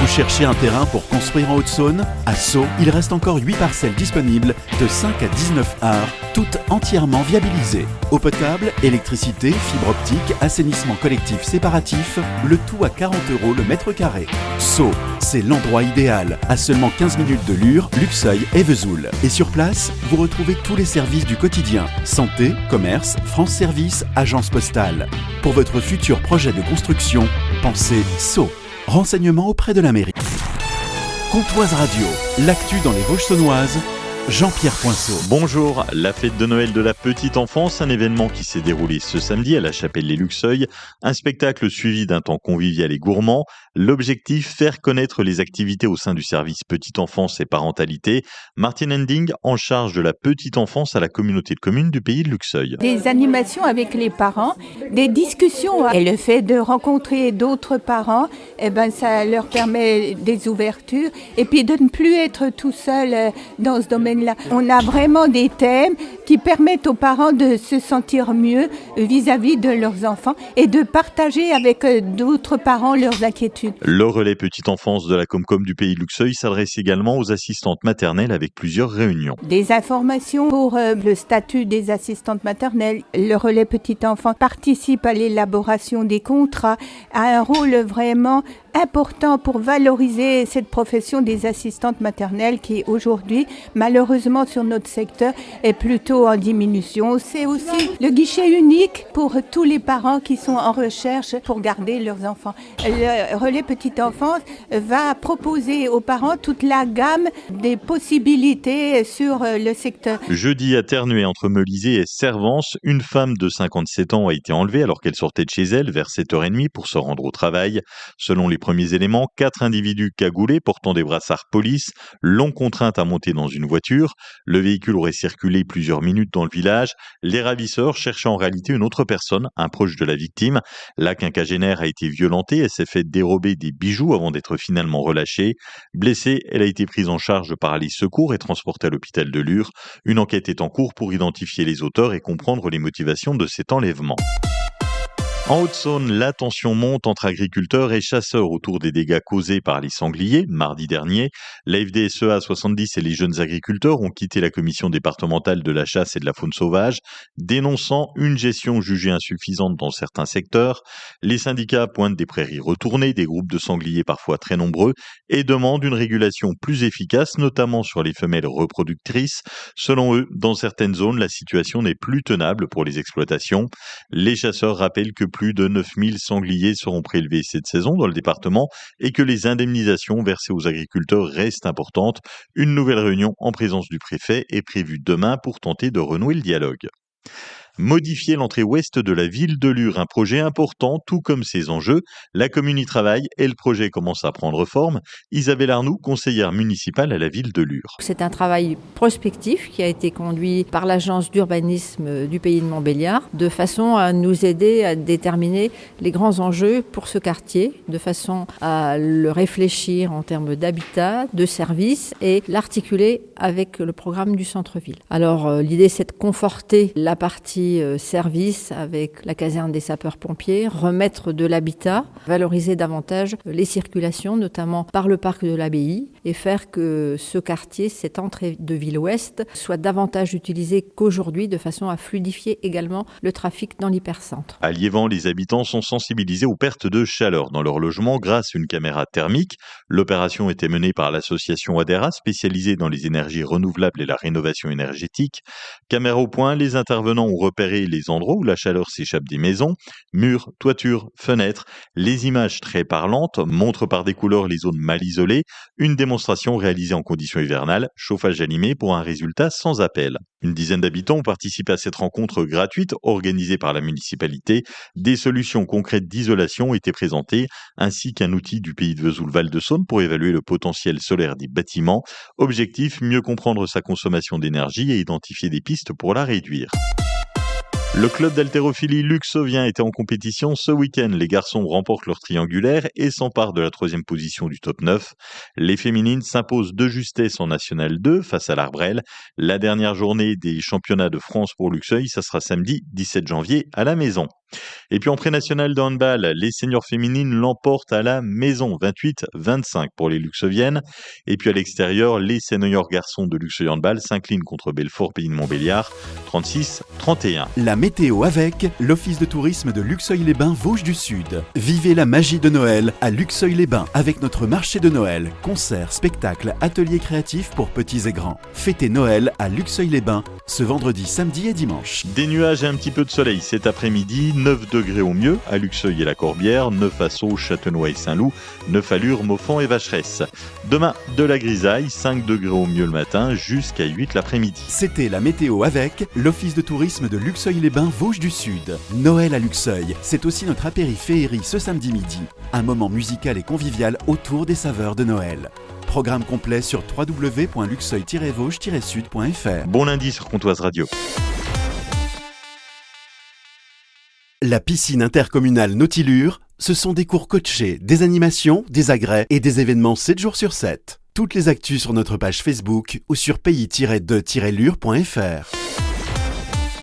Vous cherchez un terrain pour construire en Haute-Saône? À Sceaux, il reste encore 8 parcelles disponibles de 5 à 19 arts, toutes entièrement viabilisées. Eau potable, électricité, fibre optique, assainissement collectif séparatif, le tout à 40 € le mètre carré. Sceaux, c'est l'endroit idéal, à seulement 15 minutes de Lure, Luxeuil et Vesoul. Et sur place, vous retrouvez tous les services du quotidien: santé, commerce, France Service, agence postale. Pour votre futur projet de construction, pensez Sceaux. Renseignements auprès de la mairie. Comtoise Radio, l'actu dans les Vosges saunoises, Jean-Pierre Poinceau. Bonjour, la fête de Noël de la petite enfance, un événement qui s'est déroulé ce samedi à la Chapelle-les-Luxeuil, un spectacle suivi d'un temps convivial et gourmand. L'objectif, faire connaître les activités au sein du service petite enfance et parentalité. Martine Ending, en charge de la petite enfance à la communauté de communes du pays de Luxeuil. Des animations avec les parents, des discussions, et le fait de rencontrer d'autres parents, ça leur permet des ouvertures, et puis de ne plus être tout seul dans ce domaine-là. On a vraiment des thèmes qui permettent aux parents de se sentir mieux vis-à-vis de leurs enfants et de partager avec d'autres parents leurs inquiétudes. Le relais petite enfance de la Comcom du pays de Luxeuil s'adresse également aux assistantes maternelles avec plusieurs réunions. Des informations pour le statut des assistantes maternelles. Le relais petite enfance participe à l'élaboration des contrats, a un rôle vraiment important pour valoriser cette profession des assistantes maternelles qui aujourd'hui, malheureusement sur notre secteur, est plutôt en diminution. C'est aussi le guichet unique pour tous les parents qui sont en recherche pour garder leurs enfants. Le relais petite enfance va proposer aux parents toute la gamme des possibilités sur le secteur. Jeudi, à Terneuil, entre Melisée et Servance, une femme de 57 ans a été enlevée alors qu'elle sortait de chez elle vers 7h30 pour se rendre au travail. Selon les premiers éléments, 4 individus cagoulés portant des brassards police l'ont contrainte à monter dans une voiture. Le véhicule aurait circulé plusieurs minutes dans le village. Les ravisseurs cherchaient en réalité une autre personne, un proche de la victime. La quinquagénaire a été violentée et s'est fait dérober des bijoux avant d'être finalement relâchée. Blessée, elle a été prise en charge par les secours et transportée à l'hôpital de Lure. Une enquête est en cours pour identifier les auteurs et comprendre les motivations de cet enlèvement. En Haute-Saône, la tension monte entre agriculteurs et chasseurs autour des dégâts causés par les sangliers. Mardi dernier, la FDSEA 70 et les jeunes agriculteurs ont quitté la commission départementale de la chasse et de la faune sauvage, dénonçant une gestion jugée insuffisante dans certains secteurs. Les syndicats pointent des prairies retournées, des groupes de sangliers parfois très nombreux et demandent une régulation plus efficace, notamment sur les femelles reproductrices. Selon eux, dans certaines zones, la situation n'est plus tenable pour les exploitations. Les chasseurs rappellent que plus de 9000 sangliers seront prélevés cette saison dans le département et que les indemnisations versées aux agriculteurs restent importantes. Une nouvelle réunion en présence du préfet est prévue demain pour tenter de renouer le dialogue. Modifier l'entrée ouest de la ville de Lure, un projet important, tout comme ses enjeux. La commune y travaille et le projet commence à prendre forme. Isabelle Arnoux, conseillère municipale à la ville de Lure. C'est un travail prospectif qui a été conduit par l'agence d'urbanisme du pays de Montbéliard, de façon à nous aider à déterminer les grands enjeux pour ce quartier, de façon à le réfléchir en termes d'habitat, de services et l'articuler avec le programme du centre-ville. Alors l'idée, c'est de conforter la partie service avec la caserne des sapeurs-pompiers, remettre de l'habitat, valoriser davantage les circulations, notamment par le parc de l'Abbaye, et faire que ce quartier, cette entrée de ville ouest, soit davantage utilisé qu'aujourd'hui, de façon à fluidifier également le trafic dans l'hypercentre. À Liévent, les habitants sont sensibilisés aux pertes de chaleur dans leur logement grâce à une caméra thermique. L'opération était menée par l'association Adera, spécialisée dans les énergies renouvelables et la rénovation énergétique. Caméra au point, les intervenants ont repéré les endroits où la chaleur s'échappe des maisons, murs, toitures, fenêtres. Les images très parlantes montrent par des couleurs les zones mal isolées. Une démonstration réalisée en conditions hivernales, chauffage animé pour un résultat sans appel. Une dizaine d'habitants ont participé à cette rencontre gratuite organisée par la municipalité. Des solutions concrètes d'isolation ont été présentées, ainsi qu'un outil du pays de Vesoul-Val-de-Saône pour évaluer le potentiel solaire des bâtiments. Objectif, mieux comprendre sa consommation d'énergie et identifier des pistes pour la réduire. Le club d'haltérophilie luxovien était en compétition ce week-end. Les garçons remportent leur triangulaire et s'emparent de la 3e position du top 9. Les féminines s'imposent de justesse en National 2 face à l'Arbrel. La dernière journée des championnats de France pour Luxeuil, ça sera samedi 17 janvier à la maison. Et puis en pré-national de handball, les seniors féminines l'emportent à la maison, 28-25 pour les luxoviennes. Et puis à l'extérieur, les seniors garçons de Luxeuil Handball s'inclinent contre Belfort Pays de Montbéliard, 36-31. La météo avec l'Office de tourisme de Luxeuil-les-Bains Vosges du Sud. Vivez la magie de Noël à Luxeuil-les-Bains avec notre marché de Noël, concerts, spectacles, ateliers créatifs pour petits et grands. Fêtez Noël à Luxeuil-les-Bains ce vendredi, samedi et dimanche. Des nuages et un petit peu de soleil cet après-midi, 9 degrés au mieux à Luxeuil et la Corbière, 9 à Sceaux, Châtenois et Saint-Loup, 9 à Lure, Moffan et Vacheresse. Demain, de la grisaille, 5 degrés au mieux le matin, jusqu'à 8 l'après-midi. C'était la météo avec l'Office de tourisme de Luxeuil-les-Bains Vosges du Sud. Noël à Luxeuil, c'est aussi notre apéri-féerie ce samedi midi. Un moment musical et convivial autour des saveurs de Noël. Programme complet sur www.luxeuil-vosges-sud.fr. Bon lundi sur Comtoise Radio. La piscine intercommunale Nautilure, ce sont des cours coachés, des animations, des agrès et des événements 7 jours sur 7. Toutes les actus sur notre page Facebook ou sur pays-2-lure.fr.